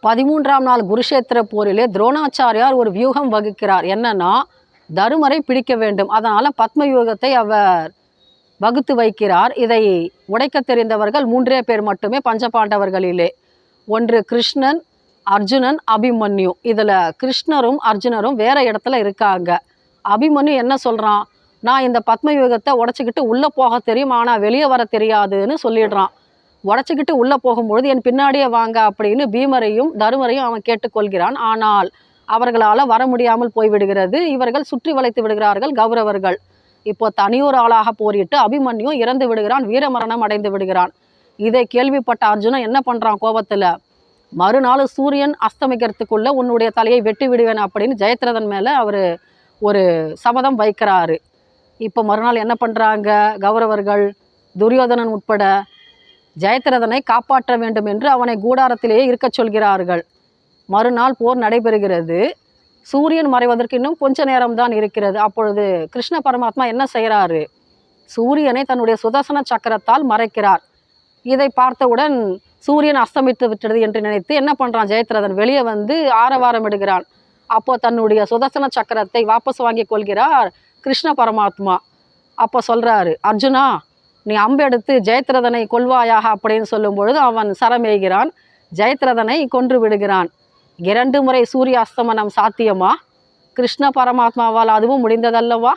13ஆம் நாள் குருஷேத்திர போரிலே துரோணாச்சாரியார் ஒரு வியூகம் வகுக்கிறார். என்னன்னா, தருமரை பிடிக்க வேண்டும். அதனால பத்ம வியூகத்தை அவர் வகுத்து வைக்கிறார். இதை உடைக்க தெரிந்தவர்கள் 3 பேர் மட்டுமே பஞ்சபாண்டவர்களிலே. ஒன்று கிருஷ்ணன், அர்ஜுனன், அபிமன்யு. இதில் கிருஷ்ணரும் அர்ஜுனரும் வேற இடத்துல இருக்காங்க. அபிமன்யு என்ன சொல்கிறான், நான் இந்த பத்ம வியூகத்தை உடச்சிக்கிட்டு உள்ளே போக தெரியும், ஆனால் வெளியே வர தெரியாதுன்னு சொல்லிடுறான். உடச்சிக்கிட்டு உள்ளே போகும்பொழுது என் பின்னாடியே வாங்க அப்படின்னு பீமரையும் தருமரையும் அவன் கேட்டுக்கொள்கிறான். ஆனால் அவர்களால் வர முடியாமல் போய்விடுகிறது. இவர்கள் சுற்றி வளைத்து விடுகிறார்கள் கௌரவர்கள். இப்போ தனியொரு ஆளாக போரிட்டு அபிமன்யு இறந்து விடுகிறான், வீரமரணம் அடைந்து விடுகிறான். இதை கேள்விப்பட்ட அர்ஜுனன் என்ன பண்ணுறான் கோபத்தில், மறுநாள் சூரியன் அஸ்தமிக்கிறதுக்குள்ளே உன்னுடைய தலையை வெட்டி விடுவேன் அப்படின்னு ஜெயத்ரதன் மேலே அவர் ஒரு சபதம் வைக்கிறாரு. இப்போ மறுநாள் என்ன பண்ணுறாங்க கௌரவர்கள், துரியோதனன் உட்பட ஜெயத்ரதனை காப்பாற்ற வேண்டும் என்று அவனை கூடாரத்திலேயே இருக்கச் சொல்கிறார்கள். மறுநாள் போர் நடைபெறுகிறது. சூரியன் மறைவதற்கு இன்னும் கொஞ்ச நேரம்தான் இருக்கிறது. அப்பொழுது கிருஷ்ண பரமாத்மா என்ன செய்கிறாரு, சூரியனை தன்னுடைய சுதர்சன சக்கரத்தால் மறைக்கிறார். இதை பார்த்தவுடன் சூரியன் அஸ்தமித்து விட்டது என்று நினைத்து என்ன பண்ணுறான் ஜெயத்ரதன், வெளியே வந்து ஆரவாரம் இடுகிறான். அப்போ தன்னுடைய சுதர்சன சக்கரத்தை வாபஸ் வாங்கி கொள்கிறார் கிருஷ்ண பரமாத்மா. அப்போ சொல்கிறாரு, அர்ஜுனா நீ அம்பெடுத்து ஜெயத்ரதனை கொல்வாயாக அப்படின்னு சொல்லும் பொழுது அவன் சரமேகிறான், ஜெயத்ரதனை கொன்று விடுகிறான். 2 முறை சூரிய அஸ்தமனம் சாத்தியமா? கிருஷ்ண பரமாத்மாவால் அதுவும் முடிந்ததல்லவா?